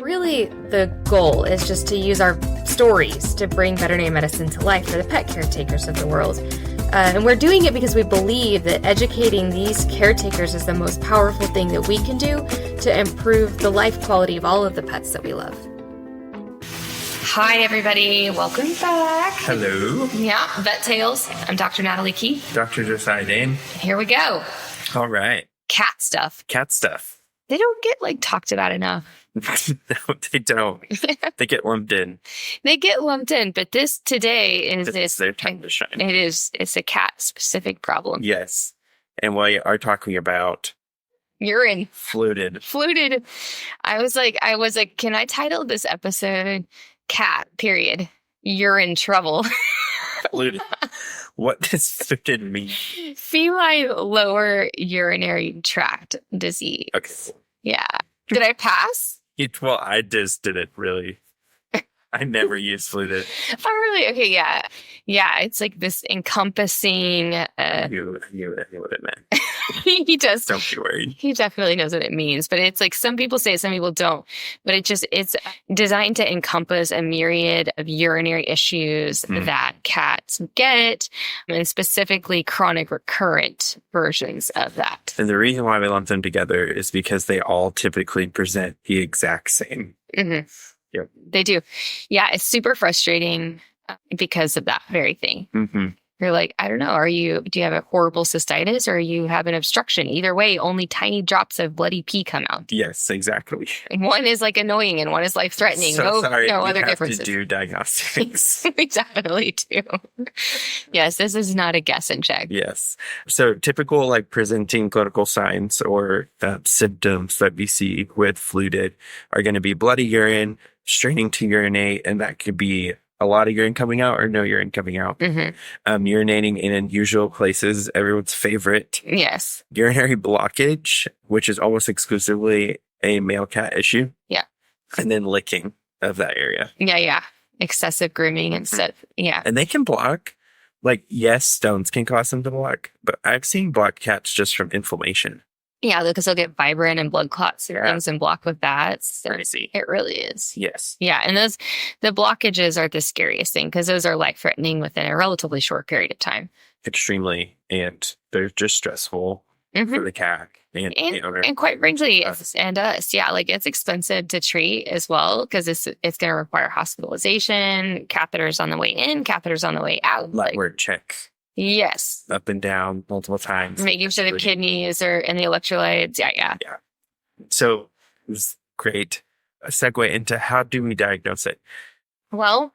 Really, the goal is just to use our stories to bring veterinary medicine to life for the pet caretakers of the world. And we're doing it because we believe that educating these caretakers is the most powerful thing that we can do to improve the life quality of all of the pets that we love. Hi, everybody. Welcome back. Hello. Yeah, Vet Tales. I'm Dr. Natalie Keith. Dr. Josiah Dame. Here we go. All right. Cat stuff. Cat stuff. They don't get, talked about enough. No, they don't. They get lumped in. They get lumped in, but this today is It's their time to shine. It's a cat-specific problem. Yes. And we are talking about Urine. FLUTD. I was like, can I title this episode Cat, period, Urine Trouble? FLUTD. What does FLUTD mean? Feline lower urinary tract disease. Okay. Yeah. Did I pass? Well, I just didn't really. I never used FLUTD. Oh, really? Okay, yeah. Yeah, it's like this encompassing... I knew what it meant. He does. Don't be worried. He definitely knows what it means. But it's like some people say it, some people don't. But it's designed to encompass a myriad of urinary issues that cats get, and specifically chronic recurrent versions of that. And the reason why we lump them together is because they all typically present the exact same. Mm-hmm. Yep. They do. Yeah, it's super frustrating because of that very thing. Mm-hmm. You're like, I don't know, do you have a horrible cystitis or you have an obstruction? Either way, only tiny drops of bloody pee come out. Yes, exactly. And one is annoying and one is life-threatening. So sorry, no we other have differences. to do diagnostics. We definitely do. Yes, this is not a guess and check. Yes. So typical presenting clinical signs or symptoms that we see with FLUTD are going to be bloody urine, straining to urinate, and that could be a lot of urine coming out or no urine coming out. Mm-hmm. Urinating in unusual places, everyone's favorite. Yes. Urinary blockage, which is almost exclusively a male cat issue. Yeah. And then licking of that area. Yeah. Excessive grooming and stuff. Yeah. And they can block. Yes, stones can cause them to block, but I've seen blocked cats just from inflammation. Yeah, because they'll get vibrant and blood clots and things and block with that. So crazy. It really is. Yes. Yeah, and the blockages are the scariest thing because those are life-threatening within a relatively short period of time. Extremely. And they're just stressful for the cat and the owner. And quite frankly, us. Yeah, it's expensive to treat as well because it's going to require hospitalization, catheters on the way in, catheters on the way out. Word check. Yes. Up and down multiple times. Making sure the kidneys are and the electrolytes. Yeah. So it was great. A segue into how do we diagnose it? Well,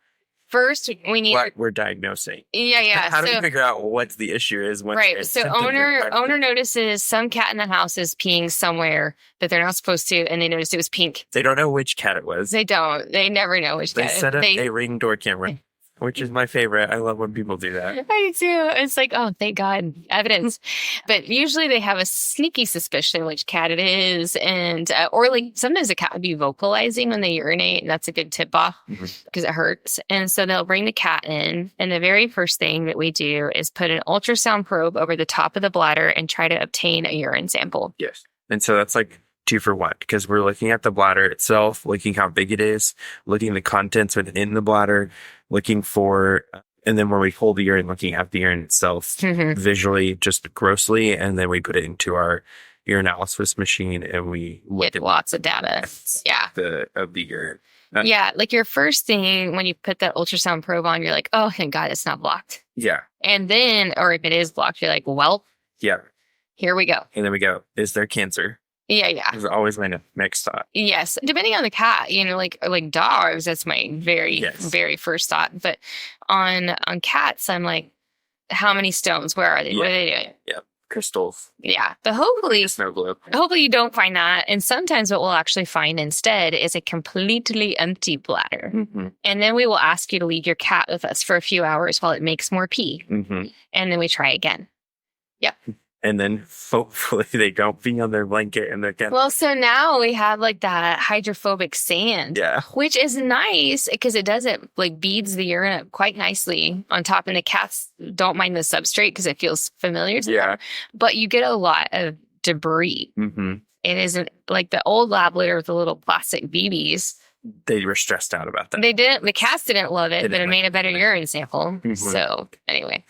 first we need what we're diagnosing. Yeah. How do we figure out what the issue is? Right. So owner notices some cat in the house is peeing somewhere that they're not supposed to, and they noticed it was pink. They don't know which cat it was. They don't. They never know which cat. They set up a Ring door camera. Which is my favorite. I love when people do that. I do. It's like, oh, thank God, evidence. But usually they have a sneaky suspicion which cat it is. And, or sometimes a cat would be vocalizing when they urinate. And that's a good tip off because it hurts. And so they'll bring the cat in. And the very first thing that we do is put an ultrasound probe over the top of the bladder and try to obtain a urine sample. Yes. And so that's 2 for 1 because we're looking at the bladder itself, looking how big it is, looking at the contents within the bladder, looking for, and then when we hold the urine, looking at the urine itself visually, just grossly, and then we put it into our urinalysis machine and we look get lots of data. Yeah. Of the urine. Your first thing when you put that ultrasound probe on, you're like, oh, thank God it's not blocked. Yeah. And then, or if it is blocked, you're like, well, yeah, here we go. And then we go, is there cancer? Yeah. It's always my next thought. Yes. Depending on the cat, like dogs, that's my very first thought. But on cats, I'm like, how many stones? Where are they? Yeah. What are they doing? Yeah. Crystals. Yeah. But hopefully you don't find that. And sometimes what we'll actually find instead is a completely empty bladder. Mm-hmm. And then we will ask you to leave your cat with us for a few hours while it makes more pee. Mm-hmm. And then we try again. Yep. And then hopefully they don't pee on their blanket and they're getting... Well, so now we have that hydrophobic sand, which is nice because it beads the urine up quite nicely on top. And the cats don't mind the substrate because it feels familiar to them. But you get a lot of debris. Mm-hmm. It isn't like the old lab litter with the little plastic BBs. They were stressed out about that. The cats didn't love it, but it made a better urine sample. Mm-hmm. So anyway.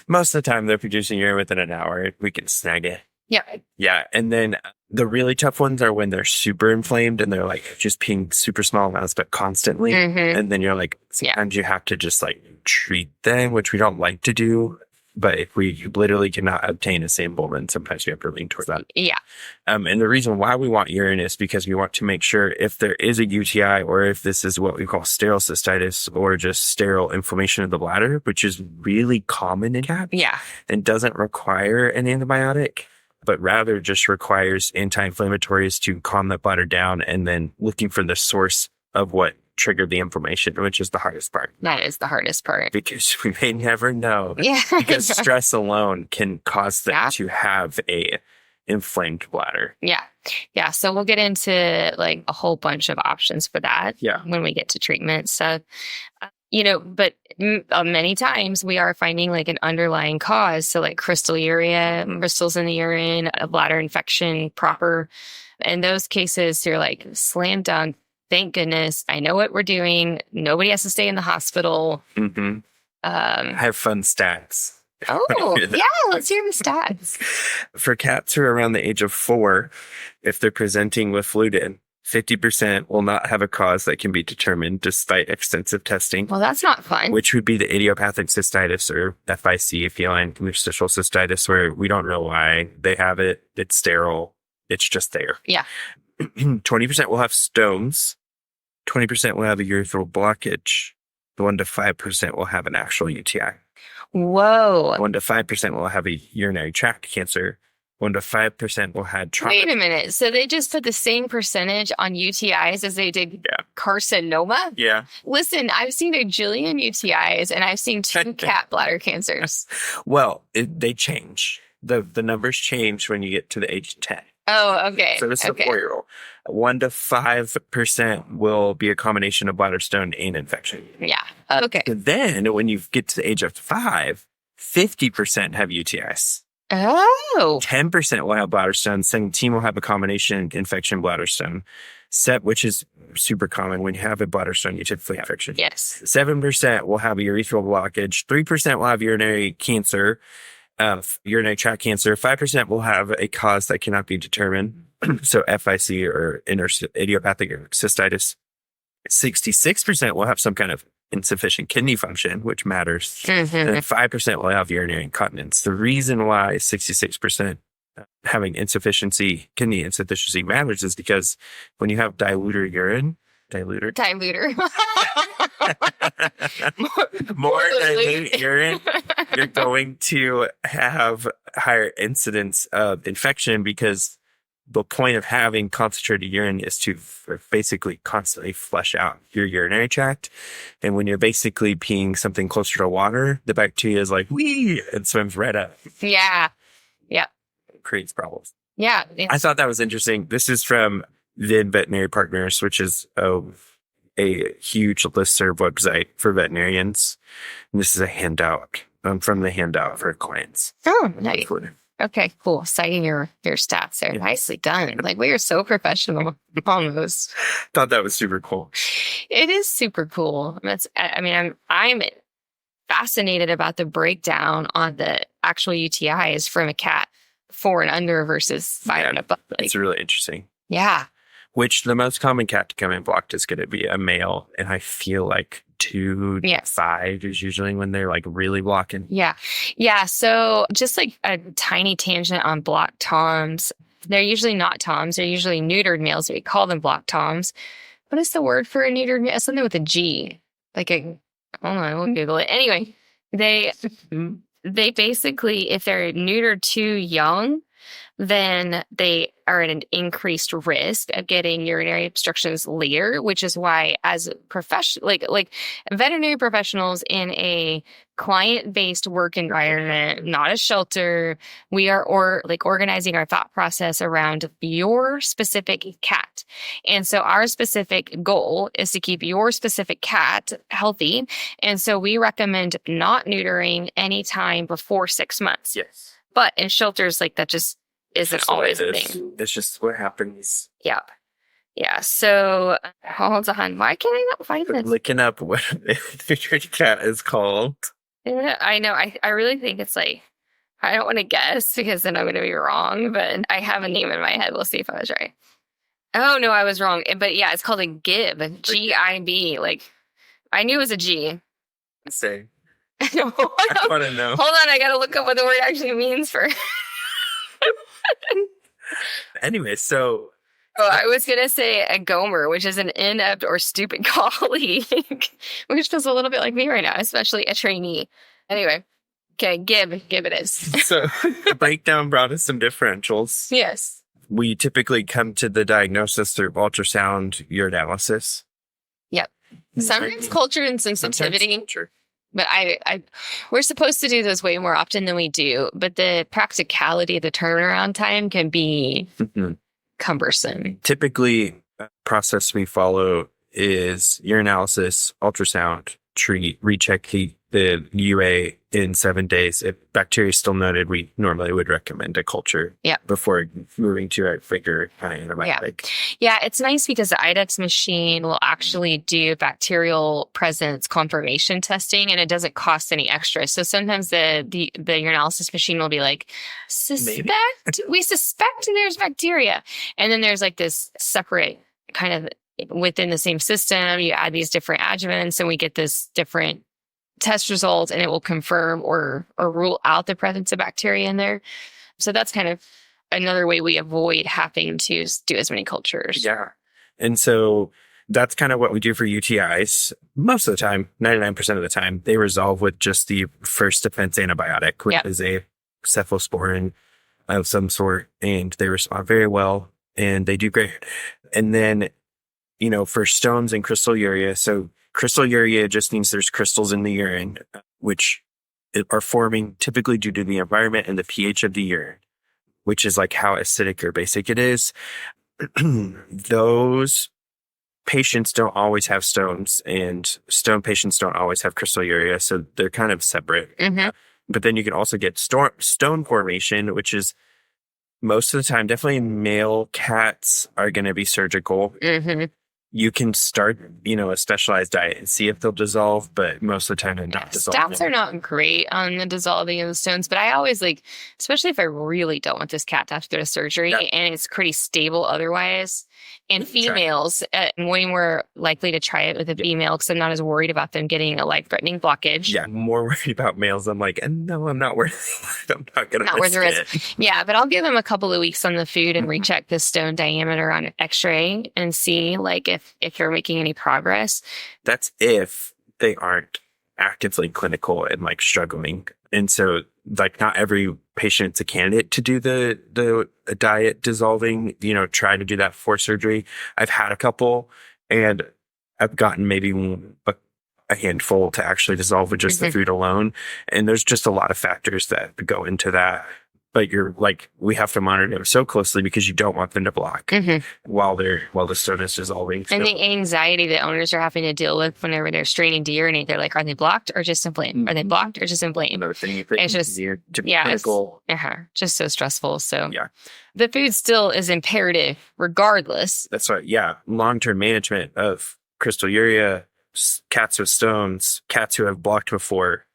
Most of the time they're producing urine within an hour. We can snag it. Yeah. Yeah. And then the really tough ones are when they're super inflamed and they're like just peeing super small amounts, but constantly. Mm-hmm. And then you're like, sometimes you have to just like treat them, which we don't like to do. But if we literally cannot obtain a sample, then sometimes we have to lean towards that. Yeah. And the reason why we want urine is because we want to make sure if there is a UTI or if this is what we call sterile cystitis or just sterile inflammation of the bladder, which is really common in cats. Yeah. And doesn't require an antibiotic, but rather just requires anti-inflammatories to calm the bladder down and then looking for the source of what triggered the inflammation, which is the hardest part. That is the hardest part. Because we may never know. Yeah. Because stress alone can cause them to have a inflamed bladder. Yeah. Yeah. So we'll get into like a whole bunch of options for that when we get to treatment. So, but many times we are finding like an underlying cause. So like crystalluria, crystals in the urine, a bladder infection proper. In those cases, you're like slam dunk. Thank goodness. I know what we're doing. Nobody has to stay in the hospital. Mm-hmm. Have fun stats. Oh, yeah. Let's hear the stats. For cats who are around the age of 4, if they're presenting with FLUTD, 50% will not have a cause that can be determined despite extensive testing. Well, that's not fun. Which would be the idiopathic cystitis or FIC, feline interstitial cystitis, where we don't know why they have it. It's sterile. It's just there. Yeah. 20% will have stones. 20% will have a urethral blockage. 1 to 5% will have an actual UTI. Whoa. 1 to 5% will have a urinary tract cancer. 1 to 5% will have trauma. Wait a minute. So they just put the same percentage on UTIs as they did carcinoma? Yeah. Listen, I've seen a jillion UTIs and I've seen 2 cat bladder cancers. Well, they change. The numbers change when you get to the age of 10. Oh, okay. So this is a 4-year-old. 1 to 5% will be a combination of bladder stone and infection. Yeah. Okay. And then when you get to the age of 5, 50% have UTIs. Oh. 10% will have bladder stone. 17 will have a combination infection bladder stone. Which is super common. When you have a bladder stone, you typically have infection. Yes. 7% will have a urethral blockage. 3% will have urinary cancer. Urinary tract cancer. 5% will have a cause that cannot be determined. So FIC or idiopathic cystitis. 66% will have some kind of insufficient kidney function, which matters. Mm-hmm. And 5% will have urinary incontinence. The reason why 66% having kidney insufficiency matters is because when you have diluter urine, Diluter. More dilute urine, you're going to have higher incidence of infection because the point of having concentrated urine is to basically constantly flush out your urinary tract. And when you're basically peeing something closer to water, the bacteria is like, wee, and swims right up. Yeah. Yeah. It creates problems. Yeah. I thought that was interesting. This is from Veterinary Partners, which is a huge listserv website for veterinarians. And this is a handout from the handout for clients. Oh, nice. Okay, cool. Citing your stats there. Yeah. Nicely done. Like, we are so professional almost. Thought that was super cool. It is super cool. I'm fascinated about the breakdown on the actual UTIs from a cat 4 and under versus 5 and above. It's really interesting. Yeah. Which the most common cat to come in blocked is going to be a male. And I feel like 2 to 5 is usually when they're like really blocking. Yeah. Yeah. So just like a tiny tangent on block toms. They're usually not toms. They're usually neutered males. We call them block toms. What is the word for a neutered male? Something with a G. Hold on, we'll Google it. Anyway, they basically, if they're neutered too young, then they are at an increased risk of getting urinary obstructions later, which is why as like veterinary professionals in a client-based work environment, not a shelter, we are organizing our thought process around your specific cat. And so our specific goal is to keep your specific cat healthy. And so we recommend not neutering anytime before 6 months. Yes. But in shelters like that, just isn't always a thing. It's just what happens. Yep. Yeah. So hold on. Why can't I not find this? Looking up what your cat is called. Yeah, I know. I really think it's like, I don't want to guess because then I'm going to be wrong, but I have a name in my head. We'll see if I was right. Oh, no, I was wrong. But yeah, it's called a gib, G-I-B. Like, I knew it was a G. Say. I want to know. Hold on, I got to look up what the word actually means for. Anyway, so. Oh, I was going to say a gomer, which is an inept or stupid colleague, which feels a little bit like me right now, especially a trainee. Anyway. Okay, gib it is. So the breakdown brought us some differentials. Yes. We typically come to the diagnosis through ultrasound urinalysis. Yep. Sometimes culture and sensitivity. Culture. But we're supposed to do those way more often than we do. But the practicality of the turnaround time can be cumbersome. Typically, the process we follow is urinalysis, ultrasound, treat, recheck the UA in 7 days. If bacteria is still noted, we normally would recommend a culture before moving to a bigger antibiotic. Yeah, it's nice because the IDEX machine will actually do bacterial presence confirmation testing, and it doesn't cost any extra. So sometimes the urinalysis machine will be like, we suspect there's bacteria. And then there's like this separate kind of within the same system, you add these different adjuvants and we get this different test results, and it will confirm or rule out the presence of bacteria in there. So that's kind of another way we avoid having to do as many cultures. Yeah. And so that's kind of what we do for UTIs. Most of the time, 99% of the time, they resolve with just the first defense antibiotic, which is a cephalosporin of some sort, and they respond very well and they do great. And then, for stones and crystalluria, so crystalluria just means there's crystals in the urine, which are forming typically due to the environment and the pH of the urine, which is like how acidic or basic it is. Those patients don't always have stones, and stone patients don't always have crystalluria, so they're kind of separate. Mm-hmm. But then you can also get stone formation, which is most of the time, definitely male cats are going to be surgical. Mm-hmm. You can start, a specialized diet and see if they'll dissolve, but most of the time they're not dissolving. Stats are not great on the dissolving of the stones, but I always especially if I really don't want this cat to have to go to surgery and it's pretty stable otherwise. And females, I'm way more likely to try it with a female because I'm not as worried about them getting a life-threatening blockage. Yeah, I'm more worried about males. I'm like, no, I'm not worth it. I'm not going to risk the risk. Yeah, but I'll give them a couple of weeks on the food and recheck the stone diameter on an x-ray and see if you're making any progress. That's if they aren't actively clinical and struggling. And so not every patient's a candidate to do the diet dissolving, try to do that before surgery. I've had a couple and I've gotten maybe a handful to actually dissolve with just the food alone. And there's just a lot of factors that go into that. But we have to monitor them so closely because you don't want them to block while the stone is dissolving. And the anxiety that owners are having to deal with whenever they're straining to urinate, they're like, are they blocked or just inflamed? Are they blocked or just inflamed? It's just just so stressful. So the food still is imperative regardless. That's right. Yeah. Long-term management of crystalluria, cats with stones, cats who have blocked before.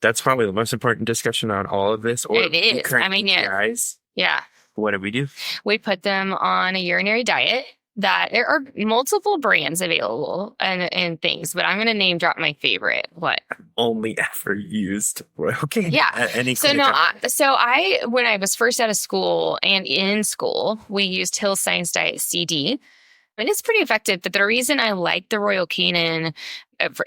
That's probably the most important discussion on all of this. Or it is. guys. Yeah. What do we do? We put them on a urinary diet. That there are multiple brands available and things, but I'm going to name drop my favorite. What? Only ever used. Okay. Yeah. When I was first out of school and in school, we used Hill Science Diet CD. And it's pretty effective, but the reason I like the Royal Canin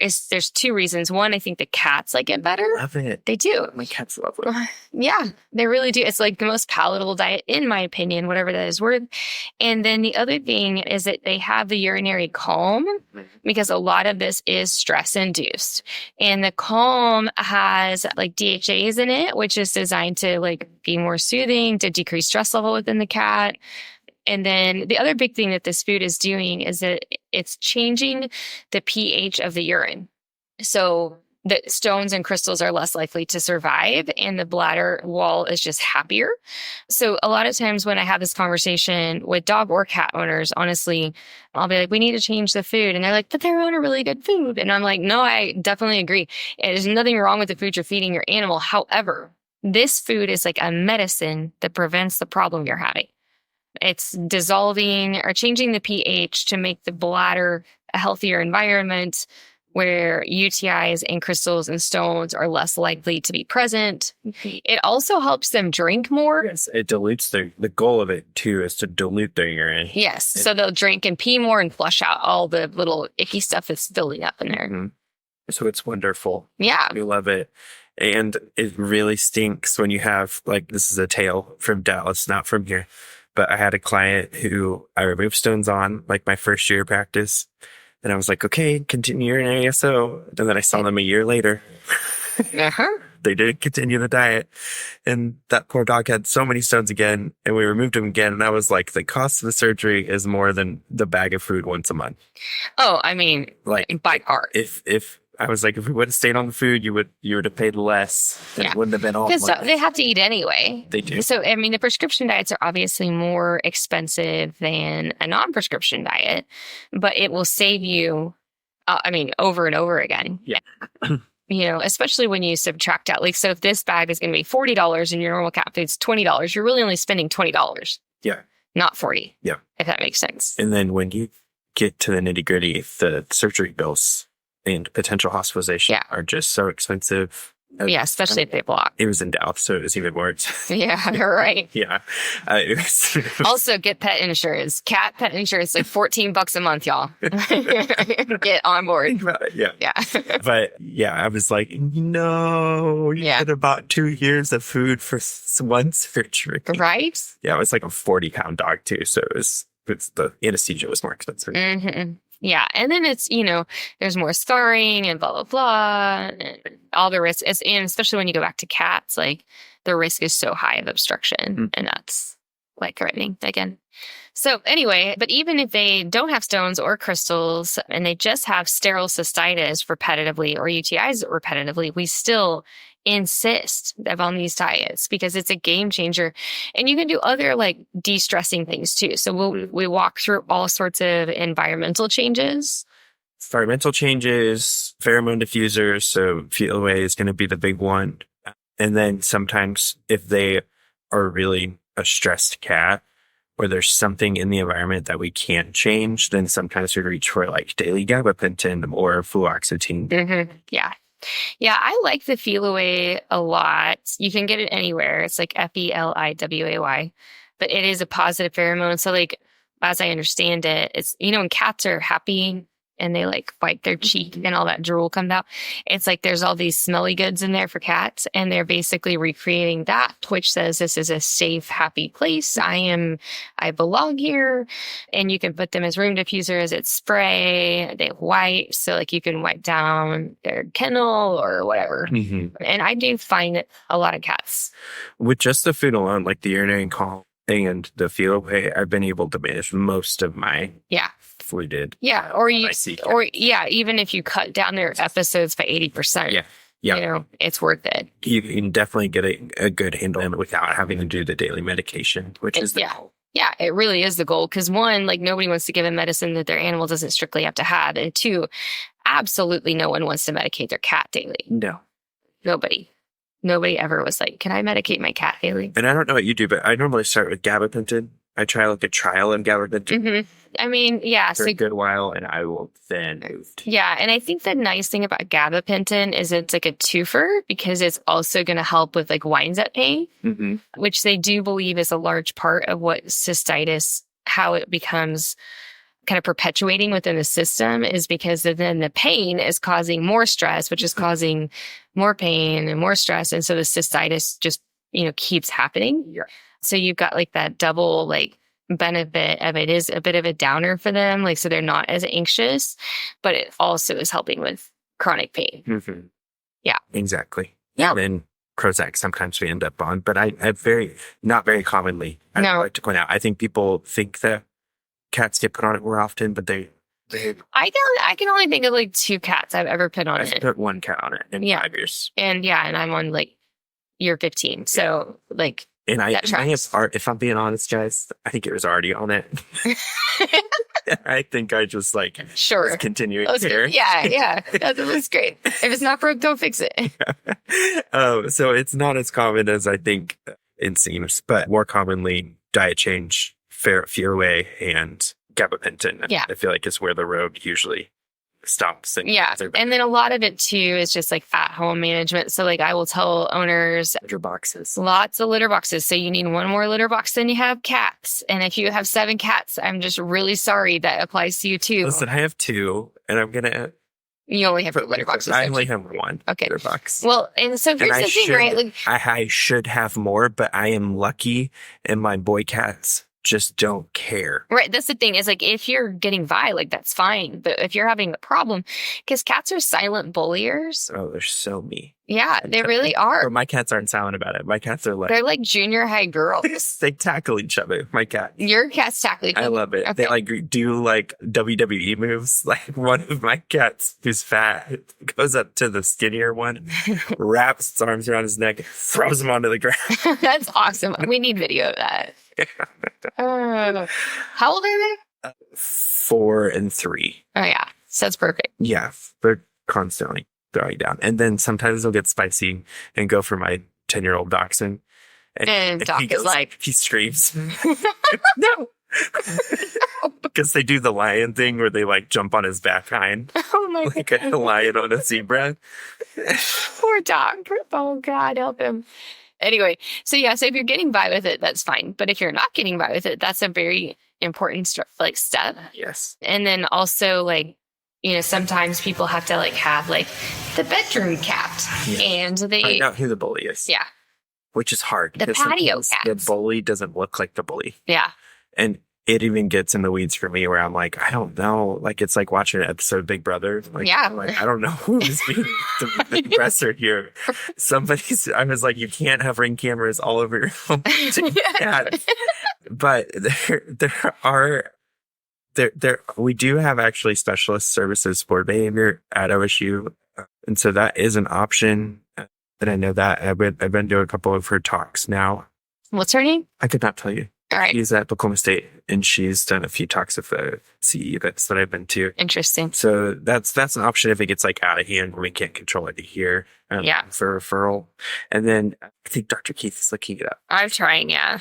is there's two reasons. One, I think the cats like it better. Love it. They do. My cats love it. Yeah, they really do. It's the most palatable diet, in my opinion, whatever that is worth. And then the other thing is that they have the urinary calm because a lot of this is stress induced. And the calm has DHAs in it, which is designed to be more soothing, to decrease stress level within the cat. And then the other big thing that this food is doing is that it's changing the pH of the urine. So the stones and crystals are less likely to survive, and the bladder wall is just happier. So a lot of times when I have this conversation with dog or cat owners, honestly, I'll be like, we need to change the food. And they're like, but they're on a really good food. And I'm like, no, I definitely agree. There's nothing wrong with the food you're feeding your animal. However, this food is like a medicine that prevents the problem you're having. It's dissolving or changing the pH to make the bladder a healthier environment where UTIs and crystals and stones are less likely to be present. It also helps them drink more. Yes, it dilutes the goal of it too is to dilute their urine. Yes, so they'll drink and pee more and flush out all the little icky stuff that's building up in there. Mm-hmm. So it's wonderful. Yeah. We love it. And it really stinks when you have, like, this is a tale from Dallas, not from here. But I had a client who I removed stones on, like my first year of practice. And I was like, okay, continue your ASO. And then I saw them a year later. They didn't continue the diet. And that poor dog had so many stones again. And we removed him again. And I was like, the cost of the surgery is more than the bag of food once a month. Oh, I mean, like by far. If I was like, if we would have stayed on the food, you would have paid less. And it wouldn't have been all. Because they have to eat anyway. They do. So, I mean, the prescription diets are obviously more expensive than a non-prescription diet, but it will save you, over and over again. Yeah. Especially when you subtract out. Like, so if this bag is going to be $40 and your normal cat food's $20, you're really only spending $20. Yeah. Not $40. Yeah. If that makes sense. And then when you get to the nitty gritty, the surgery bills and potential hospitalization are just so expensive. Yeah, especially if they block. It was in Dallas, so it was even worse. Yeah, you're right. Yeah. Also, get pet insurance. Cat pet insurance, like $14 a month, y'all. Get on board. Yeah. Yeah. But yeah, I was like, no, you had about 2 years of food for one surgery. Right? Yeah, it was like a 40-pound dog too, so the anesthesia was more expensive. Mm-hmm. Yeah. And then it's, there's more scarring and blah, blah, blah. And all the risks. And especially when you go back to cats, like the risk is so high of obstruction. And that's like threatening again. So anyway, but even if they don't have stones or crystals and they just have sterile cystitis repetitively or UTIs repetitively, we still insist on these diets because it's a game changer. And you can do other like de-stressing things too. So we walk through all sorts of environmental changes. Pheromone diffusers. So feel away is going to be the big one. And then sometimes if they are really a stressed cat or there's something in the environment that we can't change, then sometimes we reach for like daily gabapentin or fluoxetine. Mm-hmm. Yeah. Yeah, I like the Feel Away a lot. You can get it anywhere. It's like FELIWAY, but it is a positive pheromone. So like, as I understand it, it's, when cats are happy and they like wipe their cheek and all that drool comes out, it's like there's all these smelly goods in there for cats and they're basically recreating that, which says this is a safe, happy place. I belong here. And you can put them as room diffusers. It's spray. They wipe. So like you can wipe down their kennel or whatever. Mm-hmm. And I do find that a lot of cats. With just the food alone, like the urinating call and the Feel Away, I've been able to manage most of my fluid. Yeah. Even if you cut down their episodes by 80%. Yeah. It's worth it. You can definitely get a good handle on it without having to do the daily medication, which is the goal. Yeah, it really is the goal. Because one, like nobody wants to give a medicine that their animal doesn't strictly have to have. And two, absolutely no one wants to medicate their cat daily. No. Nobody ever was like, can I medicate my cat daily? And I don't know what you do, but I normally start with gabapentin. I try like a trial in gabapentin. Mm-hmm. I mean, yeah. For a good while, and I will then move. Yeah, and I think the nice thing about gabapentin is it's like a twofer because it's also going to help with like Winesett pain, which they do believe is a large part of what cystitis, how it becomes kind of perpetuating within the system is because then the pain is causing more stress, which is causing more pain and more stress. And so the cystitis just, keeps happening. Yeah. So you've got like that double like benefit of it is a bit of a downer for them. Like, so they're not as anxious, but it also is helping with chronic pain. Mm-hmm. Yeah. Exactly. Yeah. And Prozac sometimes we end up on, but I not very commonly. I like to point out, I think people think that cats get put on it more often, but they I can only think of like 2 cats I've ever put on I've it. put 1 cat on it in Yeah. 5 years. And I'm on like year 15. So like, And that tracks. if I'm being honest, guys, I think it was already on it. I think I just like sure. was continuing That was here. good. Yeah. That was great. If it's not broke, don't fix it. So it's not as common as I think it seems, but more commonly diet change, Fearway, and gabapentin. Yeah. I feel like is where the road usually stops. And And then a lot of it too is just like at home management. So like I will tell owners, litter boxes. lots of litter boxes. So you need 1 more litter box than you have cats. And if you have 7 cats, I'm just really sorry that applies to you too. Listen, I have 2, and I'm gonna. You only have 2 litter boxes. I only have 1 Okay. litter box. Well, and so here's the thing, right? Like, I should have more, but I am lucky, and my boy cats just don't care. right. That's the thing is like, if you're getting by, like that's fine. But if you're having a problem, because cats are silent bulliers. Oh, they're so mean. Yeah, they really are. Or my cats aren't silent about it. My cats are like, They're like junior high girls. they tackle each other. My cat. Your cat's tackle each I other. love it. Okay. They like do like WWE moves. Like one of my cats who's fat goes up to the skinnier one, wraps its arms around his neck, throws him onto the ground. That's awesome. We need video of that. How old are they? 4 and 3. Oh yeah, so that's perfect. Yeah, they're constantly throwing down. And then sometimes they'll get spicy and go for my 10-year-old dachshund. And Doc is like, he screams, no. Because they do the lion thing where they like jump on his back hind. oh my Like God. a lion on a zebra. Poor Doc. Oh God, help him. Anyway, so if you're getting by with it, that's fine. But if you're not getting by with it, that's a very important step. Yes. And then also sometimes people have to have the bedroom cat, and they Find out who the bully is. Yeah. Which is hard. The because patio sometimes cats. The bully doesn't look like the bully. Yeah. And it even gets in the weeds for me where I'm like, I don't know. Like, it's like watching an episode of Big Brother. Like, Yeah. Like, I don't know who's being the aggressor here. I was like, you can't have Ring cameras all over your home. But we do have actually specialist services for behavior at OSU. And so that is an option. And I know that I've been doing a couple of her talks now. What's her name? I could not tell you. All right. She's at Oklahoma State, and she's done a few talks of the CE events that I've been to. Interesting. So that's an option if it gets out of hand where we can't control it here. For referral. And then I think Dr. Keith is looking it up. I'm trying. Yeah.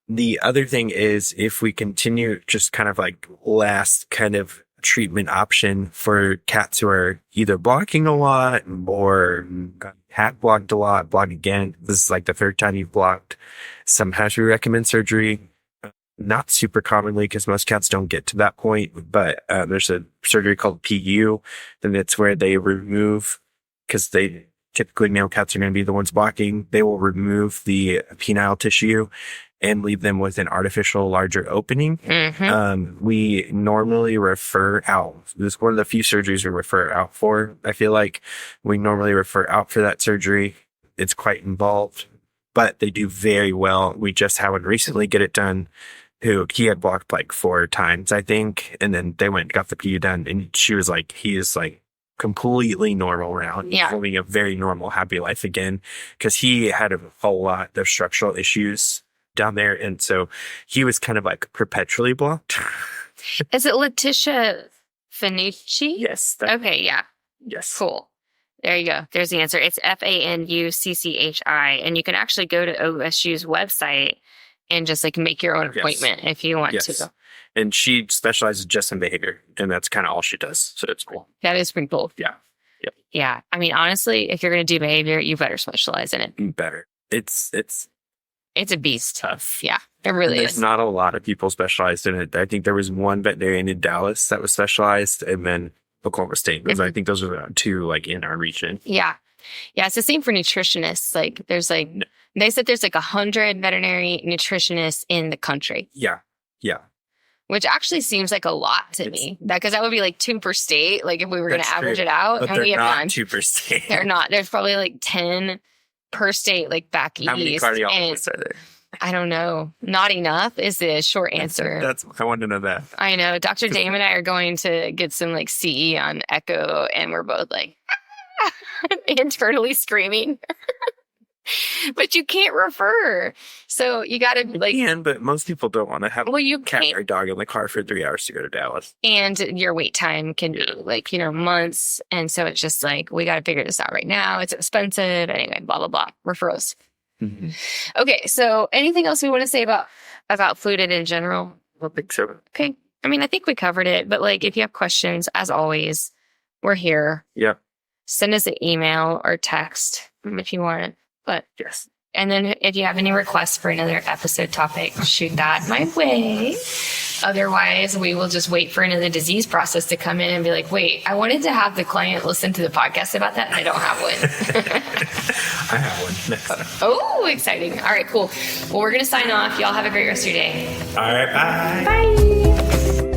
The other thing is if we continue just kind of last kind of treatment option for cats who are either blocking a lot or have blocked a lot, block again. This is the 3rd time you've blocked. Sometimes we recommend surgery. Not super commonly because most cats don't get to that point, but there's a surgery called PU. Then it's where they remove, because they typically male cats are going to be the ones blocking. They will remove the penile tissue and leave them with an artificial larger opening. Mm-hmm. We normally refer out. This is one of the few surgeries we refer out for. I feel like we normally refer out for that surgery. It's quite involved, but they do very well. We just had one recently get it done he had blocked 4 times, I think. And then they went and got the PU done. And she was like, he is completely normal now. Yeah. Living a very normal, happy life again. Because he had a whole lot of structural issues down there. And so he was kind of perpetually blocked. Is it Letitia Fanucci? Yes. Okay. Yeah. Yes. Cool. There you go. There's the answer. It's FANUCCHI. And you can actually go to OSU's website and just make your own appointment if you want to. And she specializes just in behavior, and that's kind of all she does. So it's cool. That is pretty cool. Yeah. Yep. Yeah. I mean, honestly, if you're going to do behavior, you better specialize in it. Better. It's a beast. tough. Yeah, it really There's is. not a lot of people specialized in it. I think there was one veterinarian in Dallas that was specialized, and then Oklahoma State. Because I think those are the 2 in our region. Yeah. Yeah. It's the same for nutritionists. There's they said there's 100 veterinary nutritionists in the country. Yeah. Yeah. Which actually seems like a lot to me. Because that would be 2 per state. If we were going to average it out. But and they're we have not none. 2 per state. They're not. There's probably 10 per state, back east. How many cardiologists are there? I don't know. Not enough is the short answer. I want to know that. I know. Dr. Dame and I are going to get some like CE on echo, and we're both like internally screaming. But you can't refer. So you got to like. But most people don't want to have you a cat can't. or dog in the car for 3 hours to go to Dallas. And your wait time can be like, months. And so it's just like, we got to figure this out right now. It's expensive. Anyway, blah, blah, blah. Referrals. Mm-hmm. Okay. So anything else we want to say about FLUTD in general? I don't think so. Okay. I mean, I think we covered it. But like, if you have questions, as always, we're here. Yeah. Send us an email or text if you want it. But yes. And then if you have any requests for another episode topic, shoot that my way. Otherwise, we will just wait for another disease process to come in and be like, wait, I wanted to have the client listen to the podcast about that, and I don't have one. I have one next time. Oh, exciting. All right, cool. Well, we're going to sign off. Y'all have a great rest of your day. All right, bye. Bye.